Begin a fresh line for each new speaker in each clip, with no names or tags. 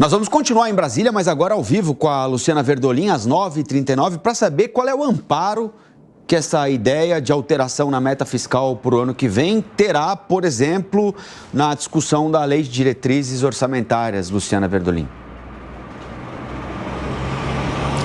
Nós vamos continuar em Brasília, mas agora ao vivo com a Luciana Verdolim, às 9h39, para saber qual é o amparo que essa ideia de alteração na meta fiscal para o ano que vem terá, por exemplo, na discussão da Lei de Diretrizes Orçamentárias, Luciana Verdolim.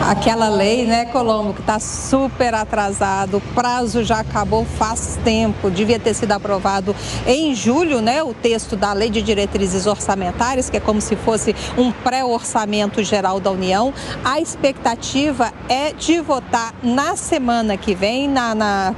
Aquela lei, né, Colombo, que está super atrasado, o prazo já acabou faz tempo, devia ter sido aprovado em julho, né, o texto da Lei de Diretrizes Orçamentárias, que é como se fosse um pré-orçamento geral da União. A expectativa é de votar na semana que vem,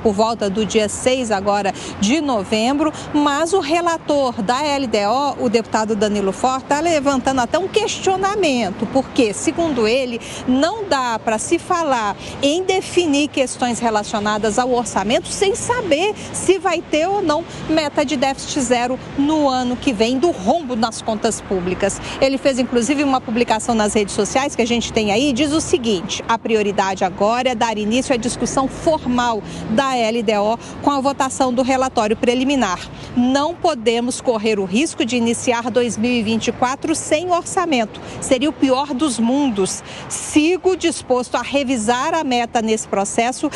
por volta do dia 6 agora de novembro, mas o relator da LDO, o deputado Danilo Forte, está levantando até um questionamento, porque, segundo ele, não dá para se falar em definir questões relacionadas ao orçamento sem saber se vai ter ou não meta de déficit zero no ano que vem, do rombo nas contas públicas. Ele fez, inclusive, uma publicação nas redes sociais que a gente tem aí, diz o seguinte: a prioridade agora é dar início à discussão formal da LDO com a votação do relatório preliminar. Não podemos correr o risco de iniciar 2024 sem orçamento. Seria o pior dos mundos. Sigo disposto a revisar a meta nesse processo,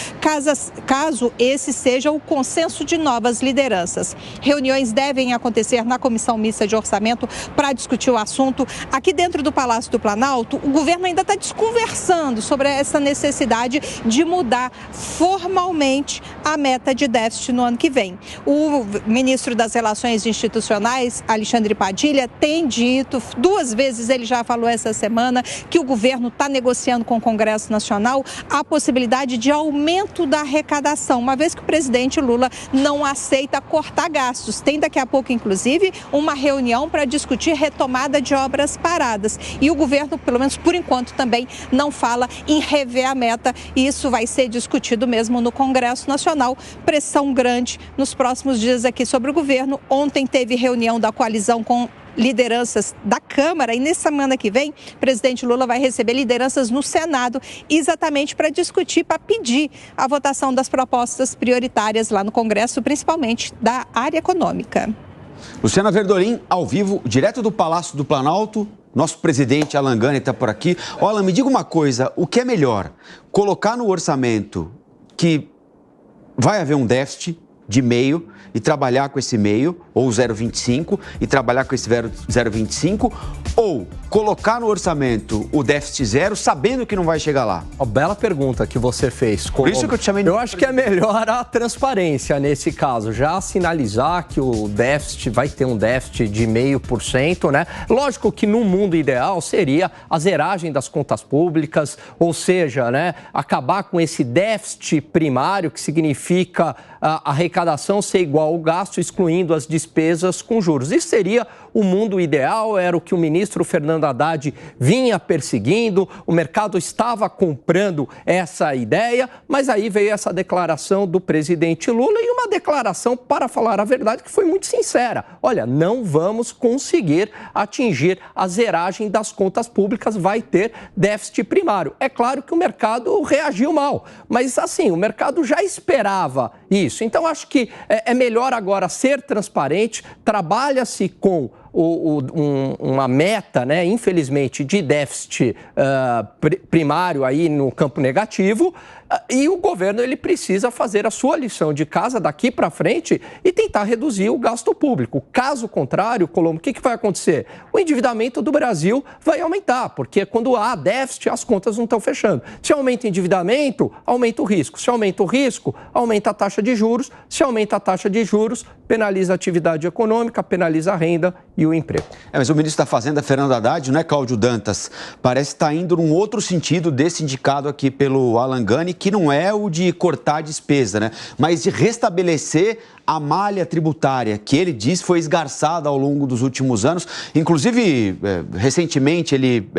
caso esse seja o consenso de novas lideranças. Reuniões devem acontecer na Comissão Mista de Orçamento para discutir o assunto. Aqui dentro do Palácio do Planalto, o governo ainda está desconversando sobre essa necessidade de mudar formalmente a meta de déficit no ano que vem. O ministro das Relações Institucionais, Alexandre Padilha, tem dito, 2 vezes ele já falou essa semana, que o governo está negociando com o Congresso Nacional a possibilidade de aumento da arrecadação, uma vez que o presidente Lula não aceita cortar gastos. Tem daqui a pouco, inclusive, uma reunião para discutir retomada de obras paradas. E o governo, pelo menos por enquanto, também não fala em rever a meta. E isso vai ser discutido mesmo no Congresso Nacional. Pressão grande nos próximos dias aqui sobre o governo. Ontem teve reunião da coalizão com lideranças da Câmara e nessa semana que vem, o presidente Lula vai receber lideranças no Senado exatamente para discutir, para pedir a votação das propostas prioritárias lá no Congresso, principalmente da área econômica.
Luciana Verdolim, ao vivo, direto do Palácio do Planalto. Nosso presidente Alan Gani está por aqui. Alan, me diga uma coisa, o que é melhor? Colocar no orçamento que vai haver um déficit de meio e trabalhar com esse meio, ou 0,25 e trabalhar com esse 0,25, ou colocar no orçamento o déficit zero sabendo que não vai chegar lá?
Uma bela pergunta que você fez.
Por isso que eu te chamei de...
Eu acho que é melhor a transparência nesse caso, já sinalizar que o déficit vai ter um déficit de 0,5%, né? Lógico que no mundo ideal seria a zeragem das contas públicas, ou seja, né, acabar com esse déficit primário, que significa a arrecadação ser igual ao gasto, excluindo as despesas com juros. Isso seria o mundo ideal, era o que o ministro Fernando Haddad vinha perseguindo, o mercado estava comprando essa ideia, mas aí veio essa declaração do presidente Lula e uma declaração, para falar a verdade, que foi muito sincera. Olha, não vamos conseguir atingir a zeragem das contas públicas, vai ter déficit primário. É claro que o mercado reagiu mal, mas assim, o mercado já esperava isso. Então, acho que é melhor agora ser transparente, trabalha-se com uma meta, né, infelizmente, de déficit primário aí no campo negativo, e o governo ele precisa fazer a sua lição de casa daqui para frente e tentar reduzir o gasto público. Caso contrário, Colombo, o que vai acontecer? O endividamento do Brasil vai aumentar, porque quando há déficit, as contas não estão fechando. Se aumenta o endividamento, aumenta o risco. Se aumenta o risco, aumenta a taxa de juros. Se aumenta a taxa de juros, penaliza a atividade econômica, penaliza a renda e o emprego.
Mas o ministro da Fazenda, Fernando Haddad, não é Cláudio Dantas, parece estar indo num outro sentido desse indicado aqui pelo Alan Gani, que não é o de cortar a despesa, né? Mas de restabelecer a malha tributária, que ele diz foi esgarçada ao longo dos últimos anos. Inclusive, recentemente, ele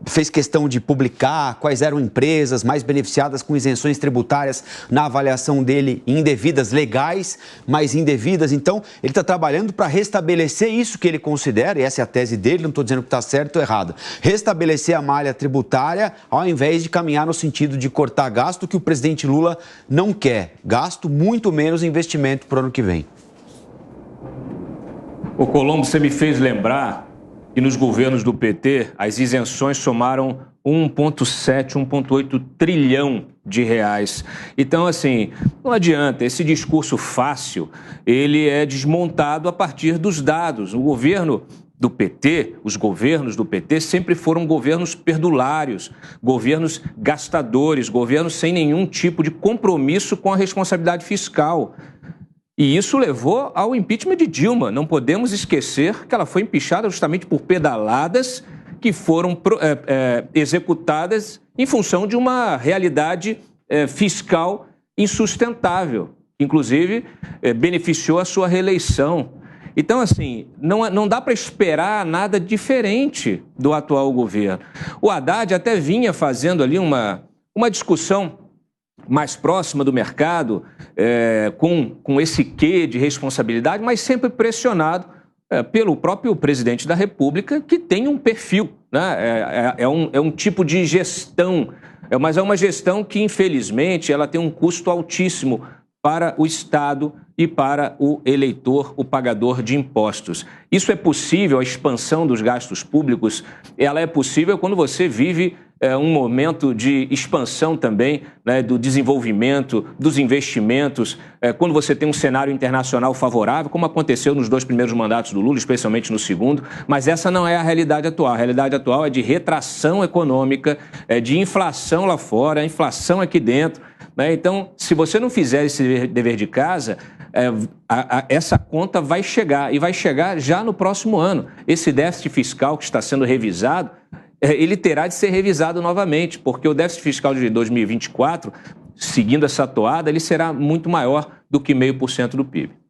fez questão de publicar quais eram empresas mais beneficiadas com isenções tributárias na avaliação dele, indevidas, legais, mas indevidas. Então, ele está trabalhando para restabelecer isso que ele considera, e essa é a tese dele, não estou dizendo que está certo ou errado, restabelecer a malha tributária ao invés de caminhar no sentido de cortar gasto, que o presidente Lula não quer. Gasto, muito menos investimento para o ano que vem.
Ô Colombo, você me fez lembrar que nos governos do PT as isenções somaram 1,7, 1,8 trilhão de reais. Então, assim, não adianta, esse discurso fácil, ele é desmontado a partir dos dados. O governo do PT, os governos do PT sempre foram governos perdulários, governos gastadores, governos sem nenhum tipo de compromisso com a responsabilidade fiscal. E isso levou ao impeachment de Dilma. Não podemos esquecer que ela foi empichada justamente por pedaladas que foram executadas em função de uma realidade fiscal insustentável. Inclusive, beneficiou a sua reeleição. Então, assim, não dá para esperar nada diferente do atual governo. O Haddad até vinha fazendo ali uma discussão mais próxima do mercado, com esse quê de responsabilidade, mas sempre pressionado pelo próprio presidente da República, que tem um perfil, né? É um tipo de gestão, mas é uma gestão que, infelizmente, ela tem um custo altíssimo para o Estado e para o eleitor, o pagador de impostos. Isso é possível, a expansão dos gastos públicos, ela é possível quando você vive um momento de expansão também, né, do desenvolvimento, dos investimentos, quando você tem um cenário internacional favorável, como aconteceu nos 2 primeiros mandatos do Lula, especialmente no segundo, mas essa não é a realidade atual. A realidade atual é de retração econômica, de inflação lá fora, inflação aqui dentro, né? Então, se você não fizer esse dever de casa, essa conta vai chegar, e vai chegar já no próximo ano. Esse déficit fiscal que está sendo revisado, ele terá de ser revisado novamente, porque o déficit fiscal de 2024, seguindo essa toada, ele será muito maior do que 0,5% do PIB.